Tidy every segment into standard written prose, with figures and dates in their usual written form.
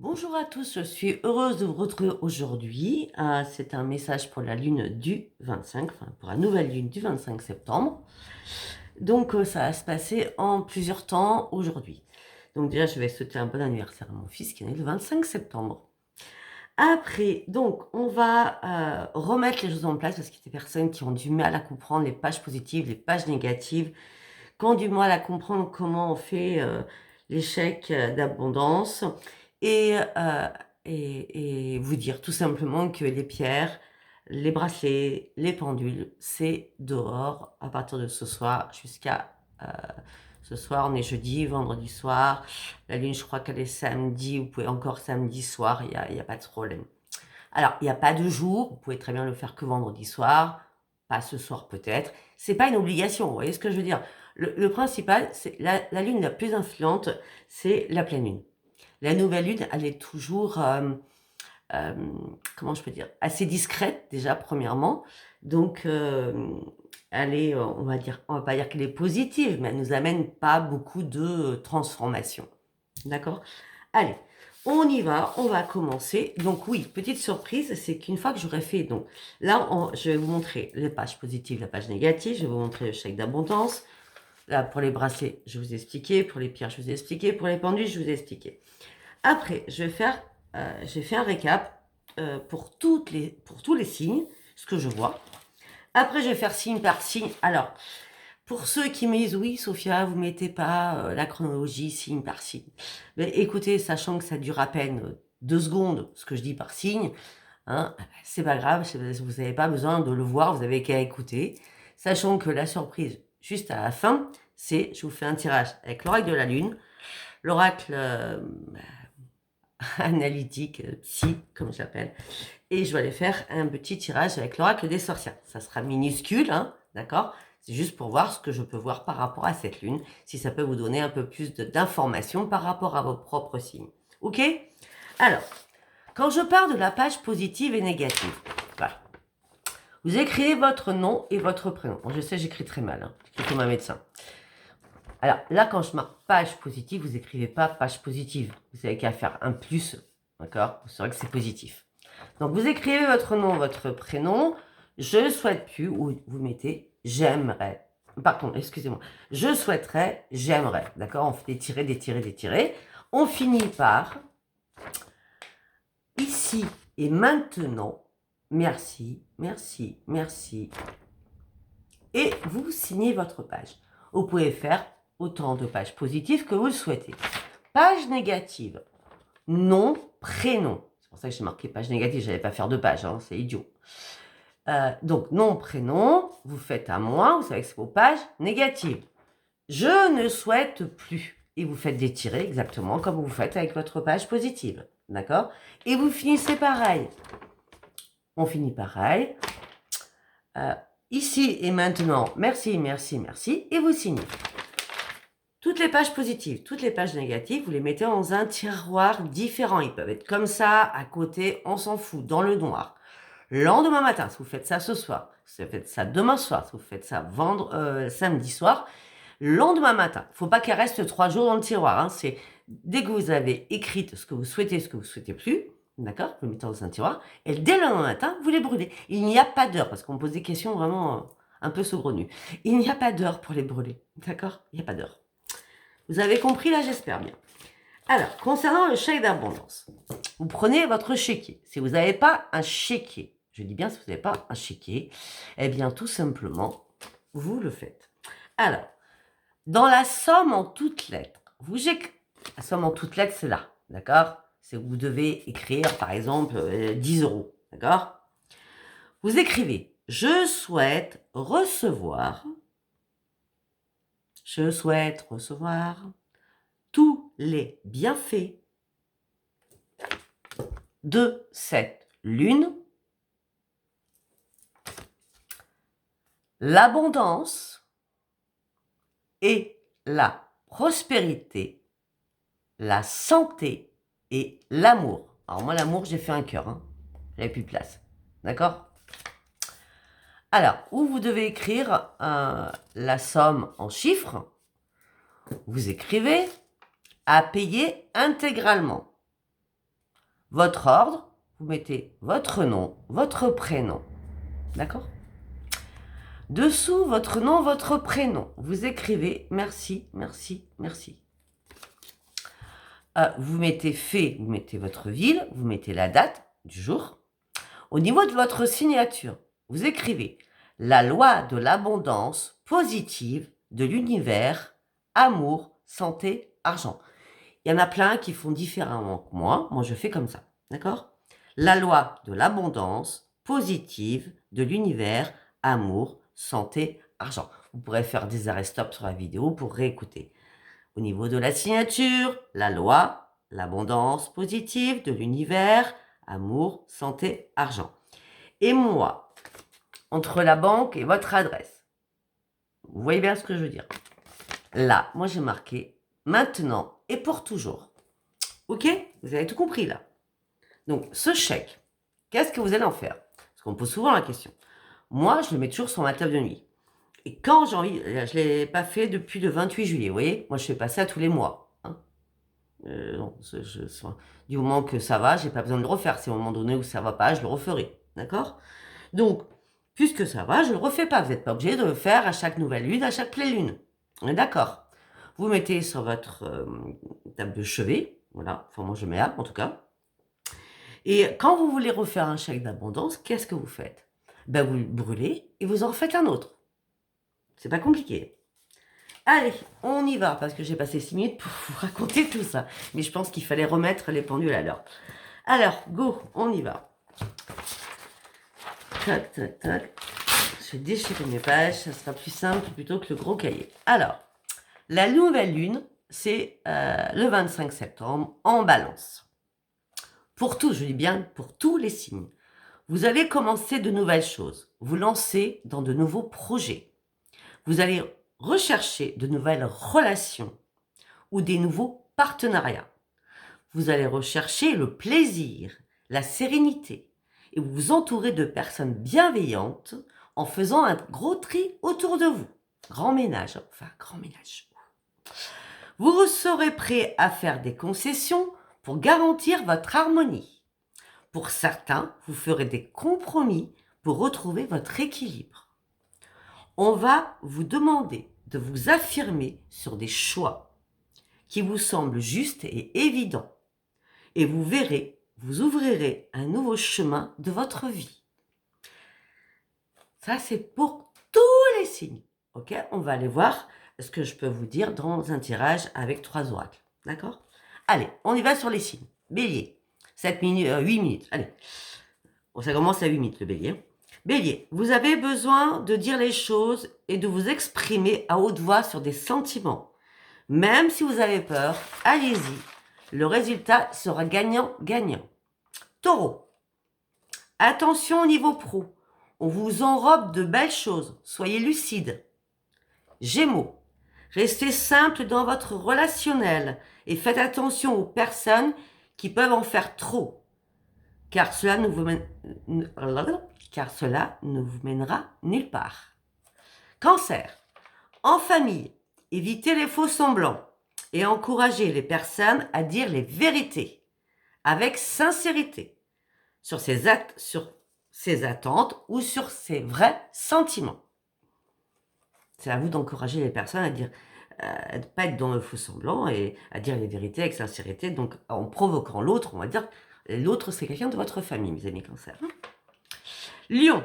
Bonjour à tous, je suis heureuse de vous retrouver aujourd'hui. C'est un message pour la lune du 25, enfin pour la nouvelle lune du 25 septembre. Donc ça va se passer en plusieurs temps aujourd'hui. Donc déjà, je vais souhaiter un bon anniversaire à mon fils qui est né le 25 septembre. Après, donc, on va remettre les choses en place parce qu'il y a des personnes qui ont du mal à comprendre les pages positives, les pages négatives, qui ont du mal à comprendre comment on fait l'échec d'abondance et, euh, et vous dire tout simplement que les pierres, les bracelets, les pendules, c'est dehors à partir de ce soir jusqu'à ce soir. On est jeudi, vendredi soir. La lune, je crois qu'elle est samedi. Vous pouvez encore samedi soir, il y a pas de problème. Alors, il n'y a pas de jour. Vous pouvez très bien le faire que vendredi soir. Pas ce soir peut-être. C'est pas une obligation. Vous voyez ce que je veux dire? Le principal, c'est la lune la plus influente, c'est la pleine lune. La nouvelle lune, elle est toujours, comment je peux dire, assez discrète déjà premièrement. Donc, elle est, on va pas dire qu'elle est positive, mais elle nous amène pas beaucoup de transformation. D'accord? Allez, on y va, on va commencer. Donc oui, petite surprise, c'est qu'une fois que j'aurai fait, donc là, je vais vous montrer les pages positives, la page négative, je vais vous montrer le chèque d'abondance. Là, pour les bracelets, je vous ai expliqué, pour les pierres, je vous ai expliqué, pour les pendules, je vous ai expliqué. Après, j'ai fait un récap pour tous les signes, ce que je vois. Après, je vais faire signe par signe. Alors, pour ceux qui me disent oui, Sophia, vous mettez pas la chronologie signe par signe. Mais écoutez, sachant que ça dure à peine 2 secondes, ce que je dis par signe, hein, c'est pas grave, vous n'avez pas besoin de le voir, vous avez qu'à écouter. Sachant que la surprise, juste à la fin, c'est je vous fais un tirage avec l'oracle de la lune, l'oracle analytique, psy, comme j'appelle, et je vais aller faire un petit tirage avec l'oracle des sorcières. Ça sera minuscule, hein, d'accord? C'est juste pour voir ce que je peux voir par rapport à cette lune, si ça peut vous donner un peu plus d'informations par rapport à vos propres signes. Ok? Alors, quand je pars de la page positive et négative, voilà. Vous écrivez votre nom et votre prénom. Bon, je sais, j'écris très mal, hein. J'écris comme un médecin. Alors là, quand je marque page positive, vous écrivez pas page positive. Vous avez qu'à faire un plus, d'accord? Vous saurez que c'est positif. Donc vous écrivez votre nom, votre prénom. Je souhaite plus, ou vous mettez j'aimerais. Pardon, excusez-moi. Je souhaiterais, j'aimerais. D'accord? On fait des tirés, des tirés, des tirés. On finit par ici et maintenant. Merci, merci, merci. Et vous signez votre page. Vous pouvez faire autant de pages positives que vous le souhaitez. Page négative. Nom, prénom. C'est pour ça que j'ai marqué page négative. Je n'allais pas faire 2 pages, hein, c'est idiot. Donc, nom, prénom, vous faites à moi, vous savez que c'est vos pages négatives. Je ne souhaite plus. Et vous faites des tirés exactement comme vous faites avec votre page positive. D'accord? Et vous finissez pareil. On finit pareil. Ici et maintenant, merci, merci, merci. Et vous signez. Toutes les pages positives, toutes les pages négatives, vous les mettez dans un tiroir différent. Ils peuvent être comme ça, à côté, on s'en fout, dans le noir. Lendemain matin, si vous faites ça ce soir, si vous faites ça demain soir, si vous faites ça samedi soir, lendemain matin, il ne faut pas qu'elle reste 3 jours dans le tiroir. Hein, c'est dès que vous avez écrit ce que vous souhaitez plus, d'accord, vous le mettez dans un tiroir, et dès le lendemain matin, vous les brûlez. Il n'y a pas d'heure, parce qu'on me pose des questions vraiment un peu saugrenues. Il n'y a pas d'heure pour les brûler, d'accord? Il n'y a pas d'heure. Vous avez compris là, j'espère bien. Alors, concernant le chèque d'abondance, vous prenez votre chéquier. Si vous n'avez pas un chéquier, je dis bien si vous n'avez pas un chéquier, eh bien tout simplement, vous le faites. Alors, dans la somme en toutes lettres, la somme en toutes lettres, c'est là, d'accord? C'est vous devez écrire, par exemple, 10 euros, d'accord? Vous écrivez, je souhaite recevoir tous les bienfaits de cette lune, l'abondance et la prospérité, la santé et l'amour. Alors moi, l'amour, j'ai fait un cœur, hein. J'avais plus de place. D'accord? Alors, où vous devez écrire la somme en chiffres, vous écrivez à payer intégralement. votre ordre, vous mettez votre nom, votre prénom. D'accord? Dessous votre nom, votre prénom, vous écrivez merci, merci, merci. Vous mettez fait, vous mettez votre ville, vous mettez la date du jour. Au niveau de votre signature, vous écrivez la loi de l'abondance positive de l'univers, amour, santé, argent. Il y en a plein qui font différemment que moi. Moi, je fais comme ça. D'accord? La loi de l'abondance positive de l'univers, amour, santé, argent. Vous pourrez faire des arrêts stop sur la vidéo pour réécouter. Au niveau de la signature, la loi, l'abondance positive de l'univers, amour, santé, argent. Et moi, entre la banque et votre adresse, vous voyez bien ce que je veux dire. Là, moi j'ai marqué maintenant et pour toujours. Ok? Vous avez tout compris là. Donc ce chèque, qu'est-ce que vous allez en faire? Parce qu'on me pose souvent la question. Moi, je le mets toujours sur ma table de nuit. Et quand j'ai envie, je ne l'ai pas fait depuis le 28 juillet, vous voyez? Moi, je fais pas ça tous les mois. Hein. Non, du moment que ça va, j'ai pas besoin de le refaire. Si à un moment donné où ça va pas, je le referai. D'accord? Donc, puisque ça va, je ne le refais pas. Vous n'êtes pas obligé de le faire à chaque nouvelle lune, à chaque pleine lune. On est d'accord? Vous mettez sur votre table de chevet. Voilà. Enfin, moi, je mets là, en tout cas. Et quand vous voulez refaire un chèque d'abondance, qu'est-ce que vous faites? Ben, vous le brûlez et vous en refaites un autre. C'est pas compliqué. Allez, on y va, parce que j'ai passé 6 minutes pour vous raconter tout ça. Mais je pense qu'il fallait remettre les pendules à l'heure. Alors, go, on y va. Tac, tac, tac. Je vais déchirer mes pages, ça sera plus simple plutôt que le gros cahier. Alors, la nouvelle lune, c'est le 25 septembre en Balance. Pour tous, je dis bien pour tous les signes. Vous allez commencer de nouvelles choses, vous lancer dans de nouveaux projets. Vous allez rechercher de nouvelles relations ou des nouveaux partenariats. Vous allez rechercher le plaisir, la sérénité et vous entourer de personnes bienveillantes en faisant un gros tri autour de vous. Grand ménage, enfin grand ménage. Vous serez prêt à faire des concessions pour garantir votre harmonie. Pour certains, vous ferez des compromis pour retrouver votre équilibre. On va vous demander de vous affirmer sur des choix qui vous semblent justes et évidents. Et vous verrez, vous ouvrirez un nouveau chemin de votre vie. Ça, c'est pour tous les signes. Ok? On va aller voir ce que je peux vous dire dans un tirage avec 3 oracles. D'accord? Allez, on y va sur les signes. Bélier, 7 minutes, 8 minutes. Allez, bon, ça commence à 8 minutes le bélier. Bélier, vous avez besoin de dire les choses et de vous exprimer à haute voix sur des sentiments. Même si vous avez peur, allez-y. Le résultat sera gagnant-gagnant. Taureau, attention au niveau pro. On vous enrobe de belles choses. Soyez lucide. Gémeaux, restez simple dans votre relationnel et faites attention aux personnes qui peuvent en faire trop. Car cela ne vous mènera nulle part. Cancer, en famille, évitez les faux semblants et encouragez les personnes à dire les vérités avec sincérité sur ses attentes ou sur ses vrais sentiments. C'est à vous d'encourager les personnes à dire, à ne pas être dans le faux semblant et à dire les vérités avec sincérité, donc en provoquant l'autre, on va dire, l'autre c'est quelqu'un de votre famille, mes amis Cancer. Lion,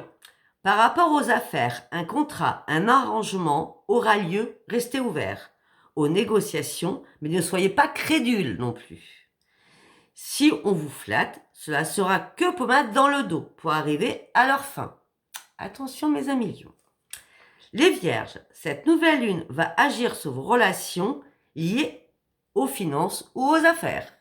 par rapport aux affaires, un contrat, un arrangement aura lieu, restez ouvert aux négociations, mais ne soyez pas crédule non plus. Si on vous flatte, cela sera que pommade dans le dos pour arriver à leur fin. Attention mes amis lions. Les vierges, cette nouvelle lune va agir sur vos relations liées aux finances ou aux affaires.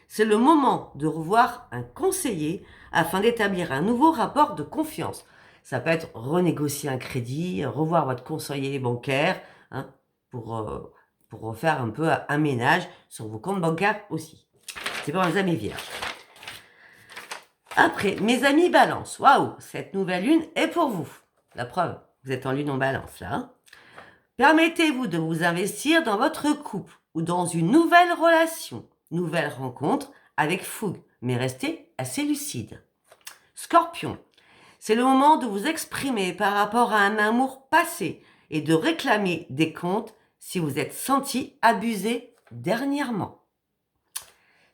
C'est le moment de revoir un conseiller afin d'établir un nouveau rapport de confiance. Ça peut être renégocier un crédit, revoir votre conseiller bancaire, hein, pour refaire un peu un ménage sur vos comptes bancaires aussi. C'est pour mes amis vierges. Après, mes amis balance, waouh, cette nouvelle lune est pour vous. La preuve, vous êtes en lune en balance là. Hein. Permettez-vous de vous investir dans votre couple ou dans une nouvelle relation, nouvelle rencontre avec fougue. mais restez assez lucide. Scorpion, c'est le moment de vous exprimer par rapport à un amour passé et de réclamer des comptes si vous êtes senti abusé dernièrement.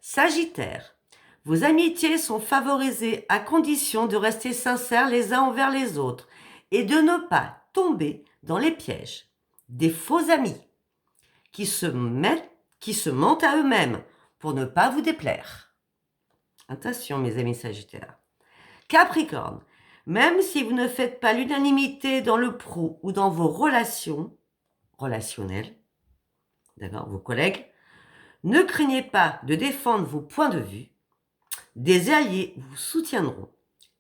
Sagittaire, vos amitiés sont favorisées à condition de rester sincères les uns envers les autres et de ne pas tomber dans les pièges des faux amis qui se mentent à eux-mêmes pour ne pas vous déplaire. Attention mes amis Sagittaires. Capricorne, même si vous ne faites pas l'unanimité dans le pro ou dans vos relations relationnelles, d'accord, vos collègues, ne craignez pas de défendre vos points de vue. Des alliés vous soutiendront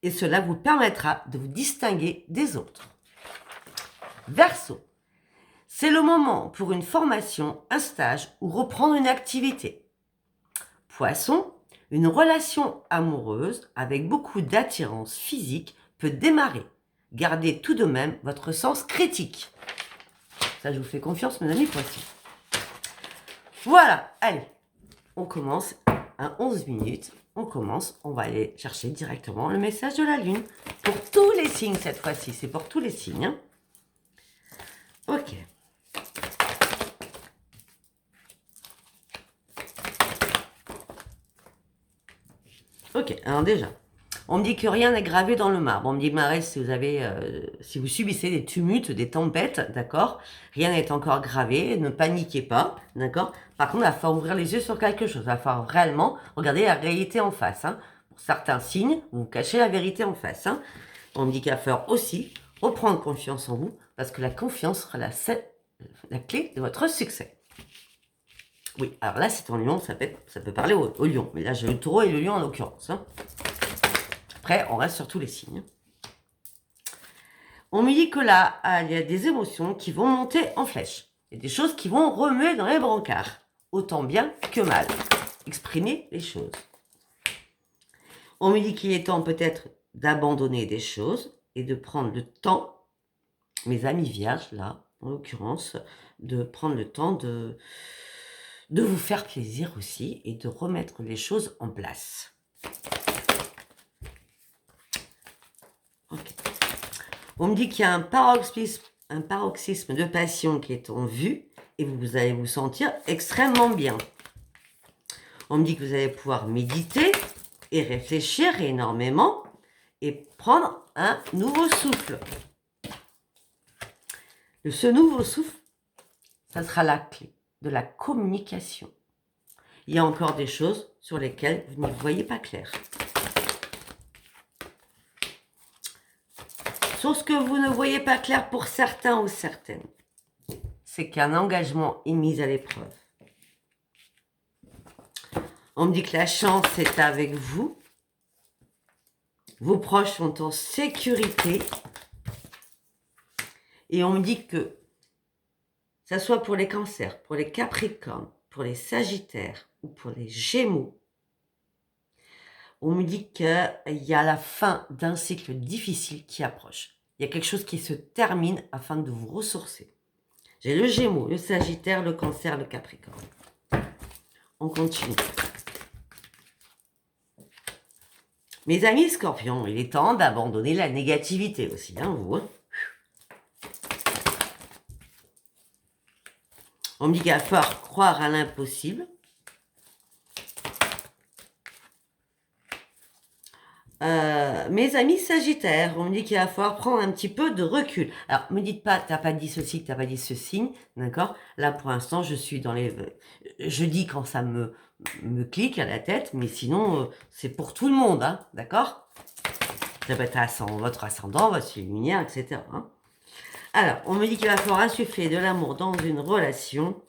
et cela vous permettra de vous distinguer des autres. Verseau, c'est le moment pour une formation, un stage ou reprendre une activité. Poisson, une relation amoureuse avec beaucoup d'attirance physique peut démarrer. Gardez tout de même votre sens critique. Ça, je vous fais confiance, mes amis Poissons. Voilà, allez, on commence à 11 minutes. On commence, on va aller chercher directement le message de la Lune. Pour tous les signes cette fois-ci, c'est pour tous les signes. Hein. Ok. Ok, alors déjà, on me dit que rien n'est gravé dans le marbre. On me dit, Marie, si vous subissez des tumultes, des tempêtes, d'accord, rien n'est encore gravé, ne paniquez pas, d'accord. Par contre, il va falloir ouvrir les yeux sur quelque chose. Il va falloir réellement regarder la réalité en face. Hein. Pour certains signes, vous cachez la vérité en face. Hein. On me dit qu'il va falloir aussi reprendre confiance en vous, parce que la confiance sera la clé de votre succès. Oui, alors là, c'est en lion, ça peut parler au lion. Mais là, j'ai le taureau et le lion en l'occurrence. Hein. Après, on reste sur tous les signes. On me dit que là, il y a des émotions qui vont monter en flèche. Il y a des choses qui vont remuer dans les brancards. Autant bien que mal. Exprimer les choses. On me dit qu'il est temps peut-être d'abandonner des choses et de prendre le temps, mes amis vierges, là, en l'occurrence, de prendre le temps de vous faire plaisir aussi et de remettre les choses en place. Okay. On me dit qu'il y a un paroxysme de passion qui est en vue et vous allez vous sentir extrêmement bien. On me dit que vous allez pouvoir méditer et réfléchir énormément et prendre un nouveau souffle. Ce nouveau souffle, ça sera la clé de la communication. Il y a encore des choses sur lesquelles vous n'y voyez pas clair. Sur ce que vous ne voyez pas clair pour certains ou certaines, c'est qu'un engagement est mis à l'épreuve. On me dit que la chance est avec vous. Vos proches sont en sécurité. Et on me dit que ça soit pour les cancers, pour les capricornes, pour les sagittaires ou pour les gémeaux, on me dit qu'il y a la fin d'un cycle difficile qui approche. Il y a quelque chose qui se termine afin de vous ressourcer. J'ai le gémeaux, le sagittaire, le cancer, le capricorne. On continue. Mes amis scorpions, il est temps d'abandonner la négativité aussi, hein, vous. Hein. On me dit qu'il va falloir croire à l'impossible. Mes amis sagittaires, on me dit qu'il va falloir prendre un petit peu de recul. Alors, me dites pas, t'as pas dit ceci, t'as pas dit ceci, d'accord? Là, pour l'instant, je suis dans les... Je dis quand ça me clique à la tête, mais sinon, c'est pour tout le monde, hein, d'accord? Ça peut être votre ascendant, votre lumière, etc. Hein. Alors, on me dit qu'il va falloir insuffler de l'amour dans une relation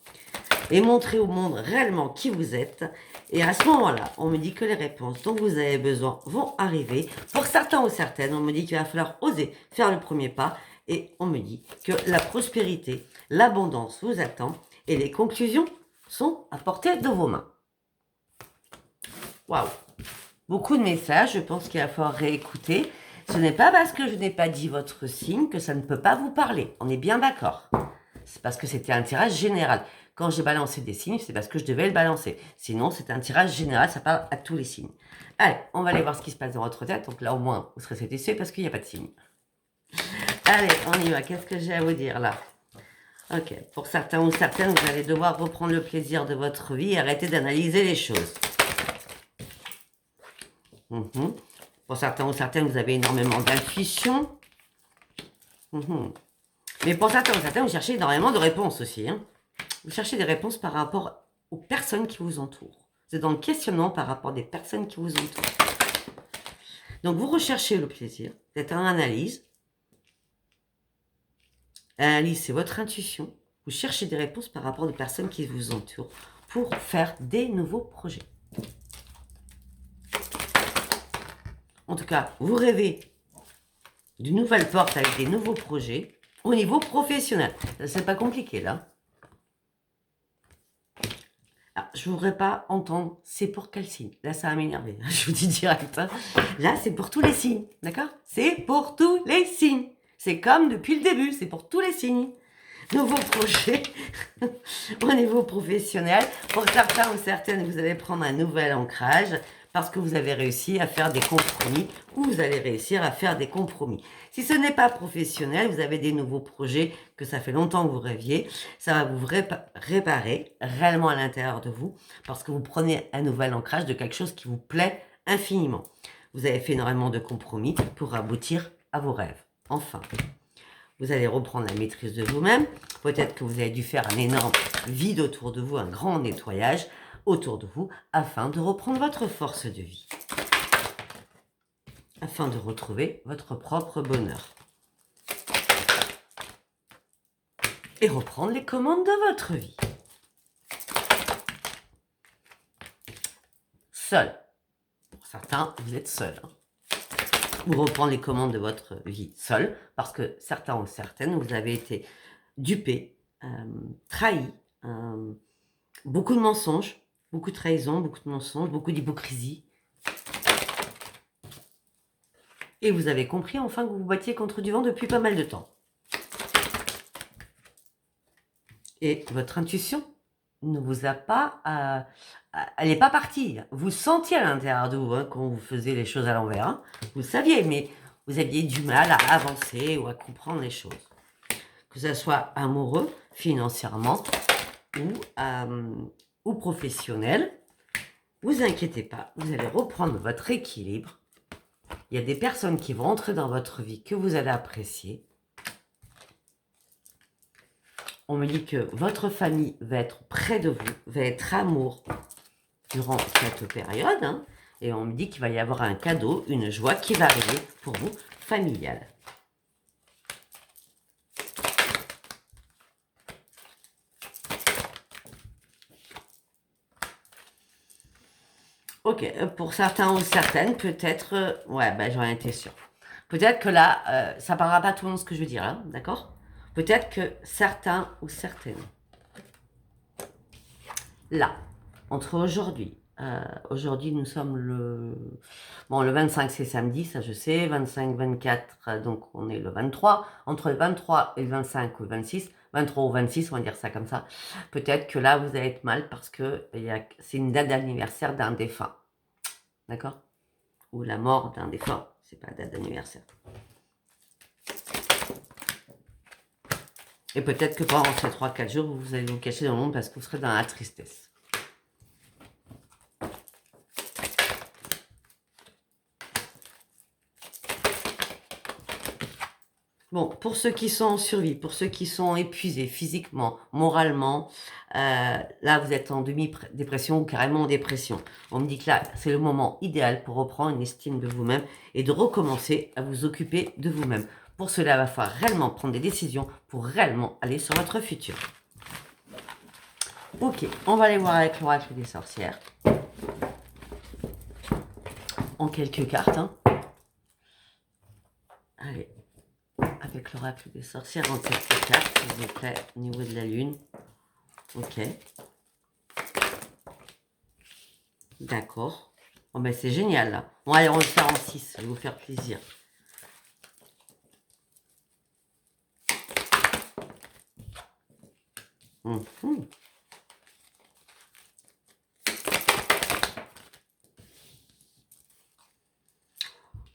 et montrer au monde réellement qui vous êtes. Et à ce moment-là, on me dit que les réponses dont vous avez besoin vont arriver. Pour certains ou certaines, on me dit qu'il va falloir oser faire le premier pas. Et on me dit que la prospérité, l'abondance vous attend. Et les conclusions sont à portée de vos mains. Waouh! Beaucoup de messages, je pense qu'il va falloir réécouter. Ce n'est pas parce que je n'ai pas dit votre signe que ça ne peut pas vous parler. On est bien d'accord. C'est parce que c'était un tirage général. Quand j'ai balancé des signes, c'est parce que je devais le balancer. Sinon, c'est un tirage général, ça parle à tous les signes. Allez, on va aller voir ce qui se passe dans votre tête. Donc là, au moins, vous serez satisfait parce qu'il n'y a pas de signe. Allez, on y va. Qu'est-ce que j'ai à vous dire là? Ok, pour certains ou certaines, vous allez devoir reprendre le plaisir de votre vie et arrêter d'analyser les choses. Pour certains ou certaines, vous avez énormément d'intuition. Mais pour certains ou certaines, vous cherchez énormément de réponses aussi. Hein. Vous cherchez des réponses par rapport aux personnes qui vous entourent. Vous êtes dans le questionnement par rapport des personnes qui vous entourent. Donc, vous recherchez le plaisir. Vous êtes en analyse. L'analyse, c'est votre intuition. Vous cherchez des réponses par rapport aux personnes qui vous entourent pour faire des nouveaux projets. En tout cas, vous rêvez d'une nouvelle porte avec des nouveaux projets au niveau professionnel. C'est pas compliqué, là. Alors, je ne voudrais pas entendre c'est pour quel signe. Là, ça va m'énerver. Je vous dis direct. Hein. Là, c'est pour tous les signes. D'accord? C'est pour tous les signes. C'est comme depuis le début. C'est pour tous les signes. Nouveau projet au niveau professionnel. Pour certains ou certaines, vous allez prendre un nouvel ancrage parce que vous avez réussi à faire des compromis ou vous allez réussir à faire des compromis. Si ce n'est pas professionnel, vous avez des nouveaux projets que ça fait longtemps que vous rêviez, ça va vous réparer réellement à l'intérieur de vous parce que vous prenez un nouvel ancrage de quelque chose qui vous plaît infiniment. Vous avez fait énormément de compromis pour aboutir à vos rêves. Enfin, vous allez reprendre la maîtrise de vous-même. Peut-être que vous avez dû faire un énorme vide autour de vous, un grand nettoyage autour de vous, afin de reprendre votre force de vie. Afin de retrouver votre propre bonheur. Et reprendre les commandes de votre vie. Seul. Pour certains, vous êtes seul. Hein. Vous reprendre les commandes de votre vie seul, parce que certains ou certaines, vous avez été dupés, trahis, beaucoup de mensonges, beaucoup de trahisons, beaucoup de mensonges, beaucoup d'hypocrisie. Et vous avez compris enfin que vous vous battiez contre du vent depuis pas mal de temps. Et votre intuition ne vous a pas... elle n'est pas partie. Vous sentiez à l'intérieur de vous hein, quand vous faisiez les choses à l'envers. Hein. Vous saviez, mais vous aviez du mal à avancer ou à comprendre les choses. Que ce soit amoureux, financièrement ou professionnel. Vous inquiétez pas, vous allez reprendre votre équilibre. Il y a des personnes qui vont entrer dans votre vie que vous allez apprécier. On me dit que votre famille va être près de vous, va être amour durant cette période. Hein, et on me dit qu'il va y avoir un cadeau, une joie qui va arriver pour vous, familiale. Ok, pour certains ou certaines, peut-être... ouais, ben j'en étais sûre. Peut-être que là, ça ne parlera pas tout le monde ce que je veux dire, hein, d'accord? Peut-être que certains ou certaines, là, entre aujourd'hui, aujourd'hui nous sommes le... Bon, le 25 c'est samedi, ça je sais, 25, 24, donc on est le 23. Entre le 23 et le 25 ou le 26, 23 ou 26, on va dire ça comme ça, peut-être que là vous allez être mal parce que c'est une date d'anniversaire d'un défunt. D'accord? Ou la mort d'un défunt, c'est pas date d'anniversaire. Et peut-être que pendant ces 3-4 jours, vous allez vous cacher dans le monde parce que vous serez dans la tristesse. Bon, pour ceux qui sont en survie, pour ceux qui sont épuisés physiquement, moralement, là vous êtes en demi-dépression ou carrément en dépression. On me dit que là, c'est le moment idéal pour reprendre une estime de vous-même et de recommencer à vous occuper de vous-même. Pour cela, il va falloir réellement prendre des décisions pour réellement aller sur votre futur. Ok, on va aller voir avec l'oracle des sorcières. En quelques cartes. Hein. Allez. Avec l'oracle des sorcières en quelques cartes, s'il vous plaît, au niveau de la lune. Ok. D'accord. Bon ben c'est génial là. Bon allez, on va le faire en 6, ça va vous faire plaisir.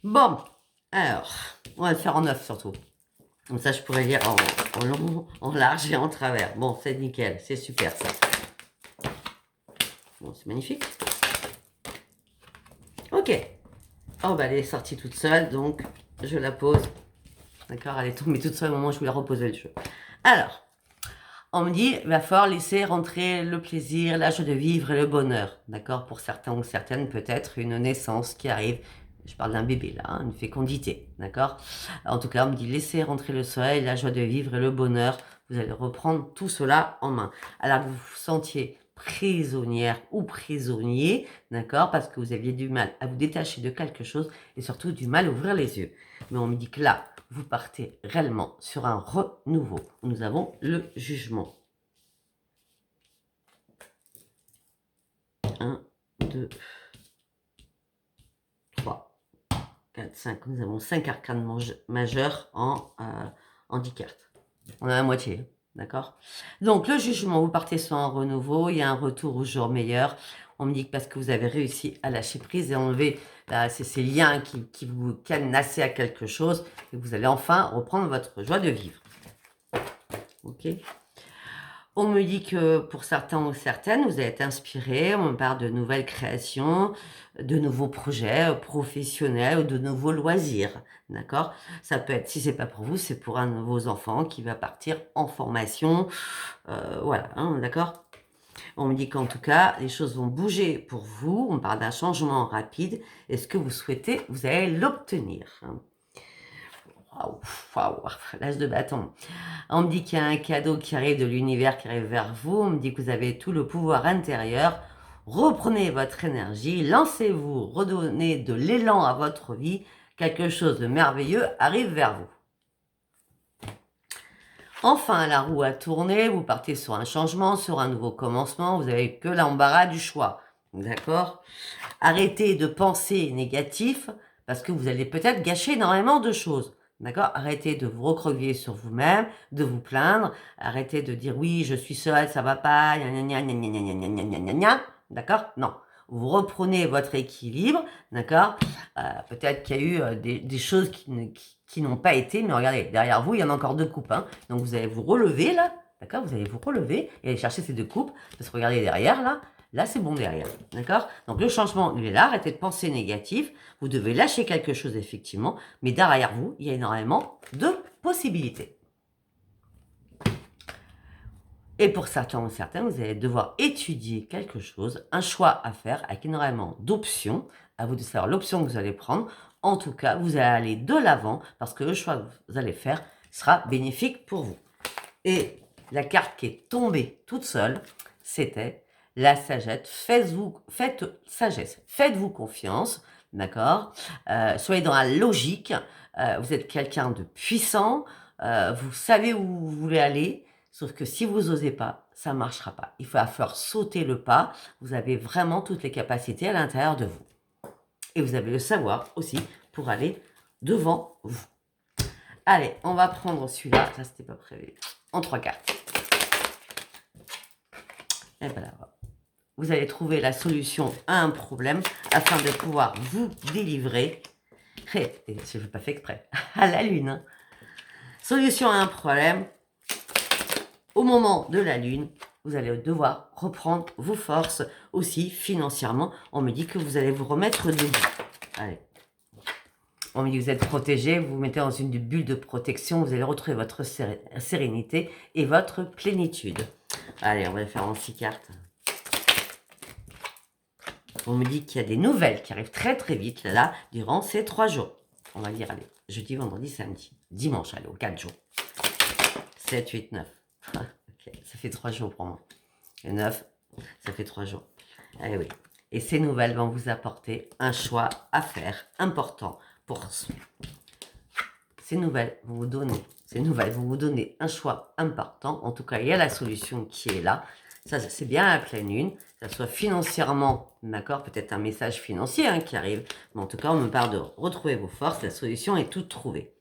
Bon, alors, on va le faire en neuf surtout. Comme ça, je pourrais lire en long, en large et en travers. Bon, c'est nickel, c'est super ça. Bon, c'est magnifique. Ok. Oh, bah, elle est sortie toute seule, donc je la pose. D'accord, elle est tombée toute seule au moment où je voulais reposer le jeu. Alors, on me dit, il va falloir laisser rentrer le plaisir, la joie de vivre et le bonheur. D'accord, pour certains ou certaines, peut-être une naissance qui arrive. Je parle d'un bébé là, hein, une fécondité. D'accord. En tout cas, on me dit, laissez rentrer le soleil, la joie de vivre et le bonheur. Vous allez reprendre tout cela en main. Alors que vous vous sentiez prisonnière ou prisonnier, d'accord, parce que vous aviez du mal à vous détacher de quelque chose et surtout du mal à ouvrir les yeux. Mais on me dit que là, vous partez réellement sur un renouveau. Nous avons le jugement. 1, 2, 3, 4, 5. Nous avons 5 arcanes majeurs en 10 cartes. On a la moitié, d'accord. Donc, le jugement, vous partez sur un renouveau. Il y a un retour au jour meilleur. On me dit que parce que vous avez réussi à lâcher prise et enlever ces liens qui vous cadenassaient à quelque chose, et vous allez enfin reprendre votre joie de vivre. Ok. On me dit que pour certains ou certaines, vous allez être inspiré, on me parle de nouvelles créations, de nouveaux projets professionnels ou de nouveaux loisirs, d'accord? Ça peut être, si c'est pas pour vous, c'est pour un de vos enfants qui va partir en formation, voilà, hein, d'accord? On me dit qu'en tout cas, les choses vont bouger pour vous, on parle d'un changement rapide, et ce que vous souhaitez, vous allez l'obtenir. Waouh, waouh, l'âge de bâton. On me dit qu'il y a un cadeau qui arrive de l'univers, qui arrive vers vous. On me dit que vous avez tout le pouvoir intérieur. Reprenez votre énergie, lancez-vous, redonnez de l'élan à votre vie. Quelque chose de merveilleux arrive vers vous. Enfin, la roue a tourné, vous partez sur un changement, sur un nouveau commencement. Vous n'avez que l'embarras du choix. D'accord? Arrêtez de penser négatif parce que vous allez peut-être gâcher énormément de choses. D'accord? Arrêtez de vous recroqueviller sur vous-même, de vous plaindre. Arrêtez de dire oui, je suis seule, ça va pas, gna gna gna gna gna gna gna gna gna gna gna. D'accord? Non. Vous reprenez votre équilibre, d'accord? Peut-être qu'il y a eu des choses qui n'ont pas été, mais regardez, derrière vous, il y en a encore deux coupes, hein. Donc vous allez vous relever là, d'accord? Vous allez vous relever et aller chercher ces deux coupes, parce que regardez derrière là, là, c'est bon derrière, d'accord? Donc, le changement, il est là. Arrêtez de penser négatif. Vous devez lâcher quelque chose, effectivement. Mais derrière vous, il y a énormément de possibilités. Et pour certains ou certaines, vous allez devoir étudier quelque chose, un choix à faire avec énormément d'options. À vous de savoir l'option que vous allez prendre. En tout cas, vous allez aller de l'avant parce que le choix que vous allez faire sera bénéfique pour vous. Et la carte qui est tombée toute seule, c'était la sagesse. Faites-vous confiance, d'accord? Soyez dans la logique. Vous êtes quelqu'un de puissant. Vous savez où vous voulez aller. Sauf que si vous n'osez pas, ça ne marchera pas. Il va falloir sauter le pas. Vous avez vraiment toutes les capacités à l'intérieur de vous. Et vous avez le savoir aussi pour aller devant vous. Allez, on va prendre celui-là. Ça, c'était pas prévu. En 3 cartes. Et voilà. Vous allez trouver la solution à un problème afin de pouvoir vous délivrer. Et je ne fais pas fait exprès. À la lune. Hein. Solution à un problème. Au moment de la lune, vous allez devoir reprendre vos forces aussi financièrement. On me dit que vous allez vous remettre debout. Allez. On me dit que vous êtes protégé, vous vous mettez dans une bulle de protection, vous allez retrouver votre sérénité et votre plénitude. Allez, on va le faire en 6 cartes. On me dit qu'il y a des nouvelles qui arrivent très très vite là, durant ces 3 jours. On va dire, allez, jeudi, vendredi, samedi. Dimanche, allez, aux 4 jours. 7, 8, 9. Ok, ça fait 3 jours pour moi. Et 9, ça fait 3 jours. Allez, oui. Et ces nouvelles vont vous apporter un choix à faire important pour ces nouvelles vont vous donner un choix important. En tout cas, il y a la solution qui est là. Ça c'est bien à la pleine lune. Que ça soit financièrement, d'accord, peut-être un message financier hein, qui arrive. Mais en tout cas, on me parle de retrouver vos forces. La solution est toute trouvée.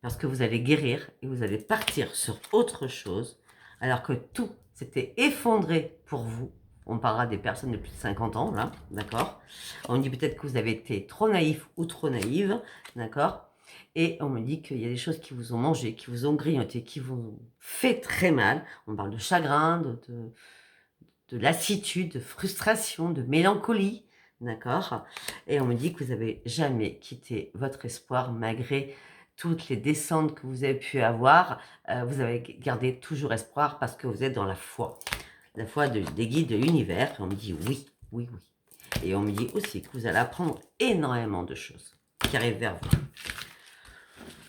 Parce que vous allez guérir et vous allez partir sur autre chose. Alors que tout s'était effondré pour vous. On parlera des personnes de plus de 50 ans, là, d'accord? On me dit peut-être que vous avez été trop naïf ou trop naïve, d'accord? Et on me dit qu'il y a des choses qui vous ont mangé, qui vous ont grignoté, qui vous ont fait très mal. On parle de chagrin, de lassitude, de frustration, de mélancolie, d'accord? Et on me dit que vous n'avez jamais quitté votre espoir malgré toutes les descentes que vous avez pu avoir. Vous avez gardé toujours espoir parce que vous êtes dans la foi des guides de l'univers. Et on me dit oui, oui, oui. Et on me dit aussi que vous allez apprendre énormément de choses qui arrivent vers vous.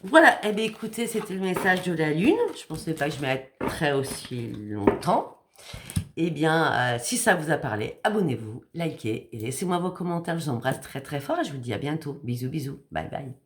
Voilà, eh bien écoutez, c'était le message de la Lune. Je ne pensais pas que je m'arrêterais aussi longtemps. Eh bien, si ça vous a parlé, abonnez-vous, likez et laissez-moi vos commentaires. Je vous embrasse très très fort et je vous dis à bientôt. Bisous, bisous. Bye bye.